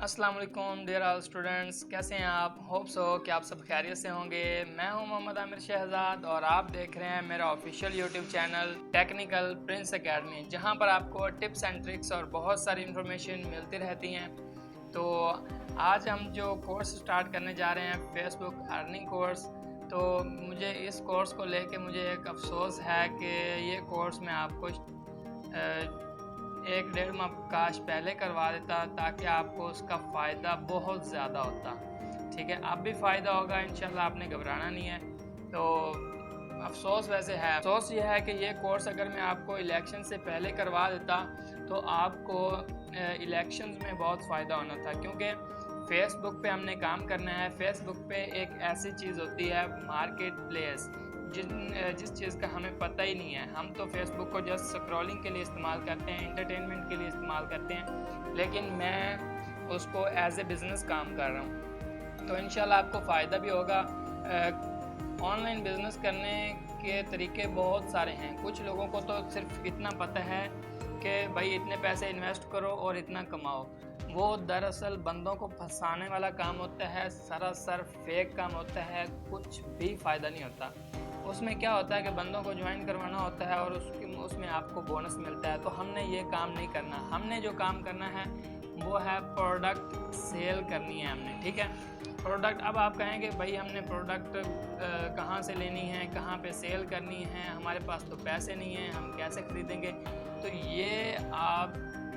अस्सलाम वालेकुम dear all students, कैसे हैं आप? होप सो कि आप सब खैरियत से होंगे। मैं हूं मोहम्मद आमिर शहजाद और आप देख रहे हैं मेरा official YouTube channel technical Prince academy, जहां पर आपको टिप्स एंड ट्रिक्स और बहुत सारी इन्फॉर्मेशन मिलती रहती हैं। तो आज हम जो कोर्स स्टार्ट करने जा रहे हैं फेसबुक अर्निंग कोर्स, तो मुझे इस कोर्स को लेके मुझे एक अफसोस है कि ये कोर्स मैं आपको एक डेढ़ माह काश पहले करवा देता, ताकि आपको उसका फ़ायदा बहुत ज़्यादा होता। ठीक है, अब भी फ़ायदा होगा इंशाल्लाह, आपने घबराना नहीं है। तो अफसोस वैसे है, अफसोस ये है कि ये कोर्स अगर मैं आपको इलेक्शन से पहले करवा देता तो आपको इलेक्शंस में बहुत फ़ायदा होना था, क्योंकि फेसबुक पे हमने काम करना है। फेसबुक पे एक ऐसी चीज़ होती है मार्केट प्लेस, जिस चीज़ का हमें पता ही नहीं है। हम तो फेसबुक को जस्ट स्क्रॉलिंग के लिए इस्तेमाल करते हैं, एंटरटेनमेंट के लिए इस्तेमाल करते हैं, लेकिन मैं उसको एज ए बिज़नेस काम कर रहा हूँ। तो इंशाल्लाह आपको फ़ायदा भी होगा। ऑनलाइन बिज़नेस करने के तरीके बहुत सारे हैं। कुछ लोगों को तो सिर्फ इतना पता है कि भाई इतने पैसे इन्वेस्ट करो और इतना कमाओ। वो दरअसल बंदों को फंसाने वाला काम होता है, सरासर फेक काम होता है, कुछ भी फ़ायदा नहीं होता। उसमें क्या होता है कि बंदों को ज्वाइन करवाना होता है और उसमें आपको बोनस मिलता है। तो हमने ये काम नहीं करना। हमने जो काम करना है वो है प्रोडक्ट सेल करनी है हमने। ठीक है, प्रोडक्ट। अब आप कहेंगे भाई हमने प्रोडक्ट कहाँ से लेनी है, कहाँ पे सेल करनी है, हमारे पास तो पैसे नहीं हैं, हम कैसे ख़रीदेंगे? तो ये आप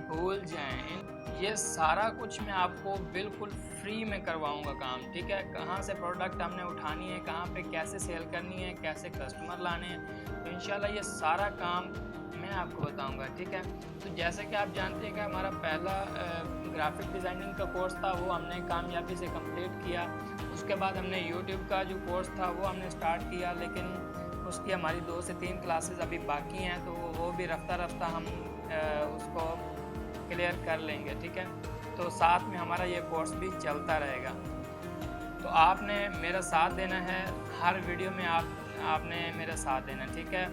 भूल जाएं। ये सारा कुछ मैं आपको बिल्कुल फ्री में करवाऊंगा काम। ठीक है, कहाँ से प्रोडक्ट हमने उठानी है, कहाँ पे कैसे सेल करनी है, कैसे कस्टमर लाने हैं, तो इंशाल्लाह ये सारा काम मैं आपको बताऊंगा। ठीक है, तो जैसे कि आप जानते हैं कि हमारा पहला ग्राफिक डिज़ाइनिंग का कोर्स था, वो हमने कामयाबी से कंप्लीट किया। उसके बाद हमने यूट्यूब का जो कोर्स था वो हमने स्टार्ट किया, लेकिन उसकी हमारी 2 से 3 क्लासेस अभी बाकी हैं, तो वो भी रफ्ता रफ्ता हम उसको क्लियर कर लेंगे। ठीक है, तो साथ में हमारा ये कोर्स भी चलता रहेगा। तो आपने मेरा साथ देना है, हर वीडियो में आपने मेरा साथ देना। ठीक है,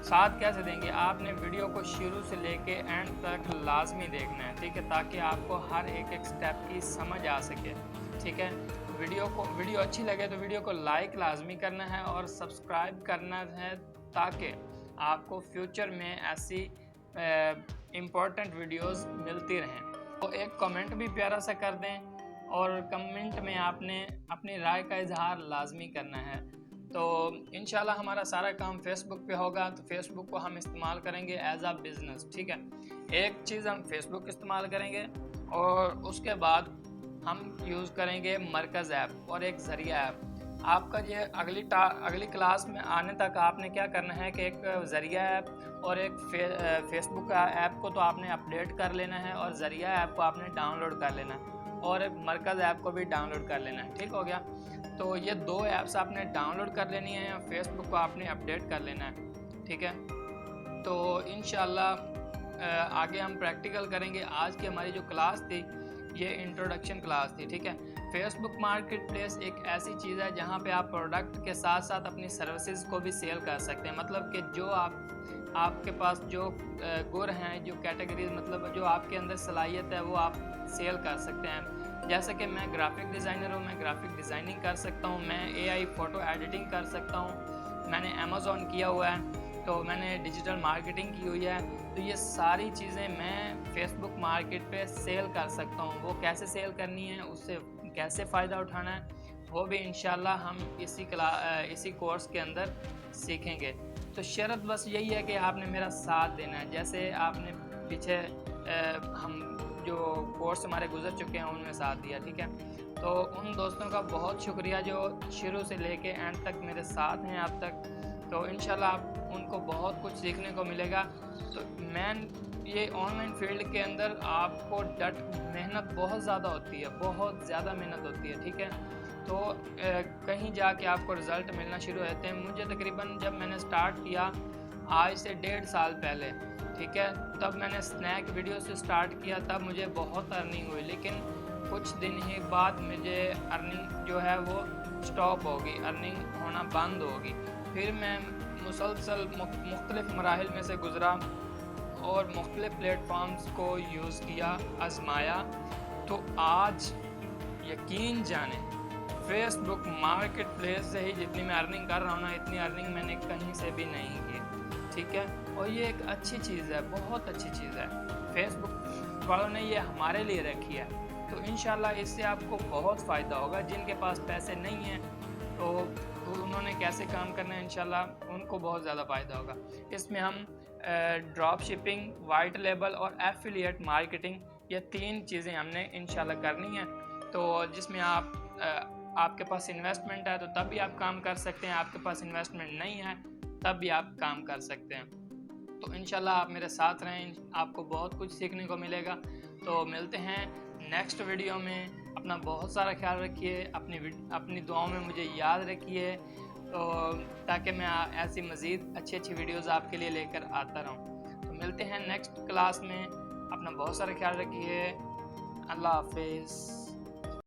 साथ कैसे देंगे? आपने वीडियो को शुरू से लेके एंड तक लाजमी देखना है। ठीक है, ताकि आपको हर एक स्टेप की समझ आ सके। ठीक है, वीडियो अच्छी लगे तो वीडियो को लाइक लाजमी करना है और सब्सक्राइब करना है, ताकि आपको फ्यूचर में ऐसी इम्पोर्टेंट वीडियोस मिलती रहें। तो एक कमेंट भी प्यारा सा कर दें और कमेंट में आपने अपनी राय का इजहार लाजमी करना है। तो इंशाल्लाह हमारा सारा काम फेसबुक पे होगा। तो फेसबुक को हम इस्तेमाल करेंगे एज आ बिज़नेस। ठीक है, एक चीज़ हम फेसबुक इस्तेमाल करेंगे और उसके बाद हम यूज़ करेंगे मरकज़ ऐप और एक ज़रिया ऐप। आपका ये अगली क्लास में आने तक आपने क्या करना है कि एक ज़रिया ऐप और एक फेसबुक ऐप को तो आपने अपडेट कर लेना है, और ज़रिया ऐप को आपने डाउनलोड कर लेना है, और एक मरकज़ ऐप को भी डाउनलोड कर लेना है। ठीक हो गया? तो ये 2 ऐप्स आपने डाउनलोड कर लेनी है, फेसबुक को आपने अपडेट कर लेना है। ठीक है, तो इंशाल्लाह आगे हम प्रैक्टिकल करेंगे। आज की हमारी जो क्लास थी ये इंट्रोडक्शन क्लास थी। ठीक है, फेसबुक मार्केट प्लेस एक ऐसी चीज़ है जहाँ पे आप प्रोडक्ट के साथ साथ अपनी सर्विसेज को भी सेल कर सकते हैं। मतलब कि जो आपके पास जो गुण हैं, जो कैटेगरीज, मतलब जो आपके अंदर सलाहियत है, वो आप सेल कर सकते हैं। जैसे कि मैं ग्राफिक डिज़ाइनर हूँ, मैं ग्राफिक डिज़ाइनिंग कर सकता हूँ, मैं AI फ़ोटो एडिटिंग कर सकता हूँ, मैंने अमेज़ॉन किया हुआ है, तो मैंने डिजिटल मार्केटिंग की हुई है। तो ये सारी चीज़ें मैं फेसबुक मार्केट पे सेल कर सकता हूँ। वो कैसे सेल करनी है, उससे कैसे फ़ायदा उठाना है, वो भी इंशाल्लाह हम इसी कोर्स के अंदर सीखेंगे। तो शर्त बस यही है कि आपने मेरा साथ देना है। जैसे आपने पीछे हम जो कोर्स हमारे गुजर चुके हैं उनमें साथ दिया। ठीक है, तो उन दोस्तों का बहुत शुक्रिया जो शुरू से लेके एंड तक मेरे साथ हैं अब तक। तो इंशाल्लाह आप उनको बहुत कुछ सीखने को मिलेगा। तो ये ऑनलाइन फील्ड के अंदर आपको मेहनत बहुत ज़्यादा होती है, बहुत ज़्यादा मेहनत होती है। ठीक है, तो कहीं जाके आपको रिज़ल्ट मिलना शुरू होते हैं। मुझे तकरीबन जब मैंने स्टार्ट किया आज से 1.5 साल पहले, ठीक है, तब मैंने स्नैक वीडियो से स्टार्ट किया, तब मुझे बहुत अर्निंग हुई। लेकिन कुछ दिन ही बाद मुझे अर्निंग जो है वो स्टॉप होगी, अर्निंग होना बंद होगी। फिर मैं मुसलसल मुख्तलिफ मराहिल में से गुज़रा और मुख्तलिफ प्लेटफॉर्म्स को यूज़ किया, आजमाया। तो आज यकीन जाने फेसबुक मार्केट प्लेस से ही जितनी मैं अर्निंग कर रहा हूँ ना, इतनी अर्निंग मैंने कहीं से भी नहीं की, ठीक है। और ये एक अच्छी चीज़ है, बहुत अच्छी चीज़ है, फेसबुक वालों ने ये हमारे लिए रखी है। तो इंशाल्लाह इससे आपको बहुत फ़ायदा होगा। जिनके पास पैसे नहीं हैं तो उन्होंने कैसे काम करना है, इंशाल्लाह उनको बहुत ज़्यादा फ़ायदा होगा। इसमें हम ड्रॉप शिपिंग, वाइट लेबल और एफिलिएट मार्केटिंग, ये 3 चीज़ें हमने इंशाल्लाह करनी है। तो जिसमें आपके पास इन्वेस्टमेंट है तो तब भी आप काम कर सकते हैं, आपके पास इन्वेस्टमेंट नहीं है तब भी आप काम कर सकते हैं। तो इंशाल्लाह आप मेरे साथ रहें, आपको बहुत कुछ सीखने को मिलेगा। तो मिलते हैं नेक्स्ट वीडियो में। अपना बहुत सारा ख्याल रखिए, अपनी दुआओं में मुझे याद रखिए, तो ताकि मैं ऐसी मज़ीद अच्छी वीडियोज़ आपके लिए लेकर आता रहूँ। तो मिलते हैं नेक्स्ट क्लास में। अपना बहुत सारा ख्याल रखिए। अल्लाह हाफिज़।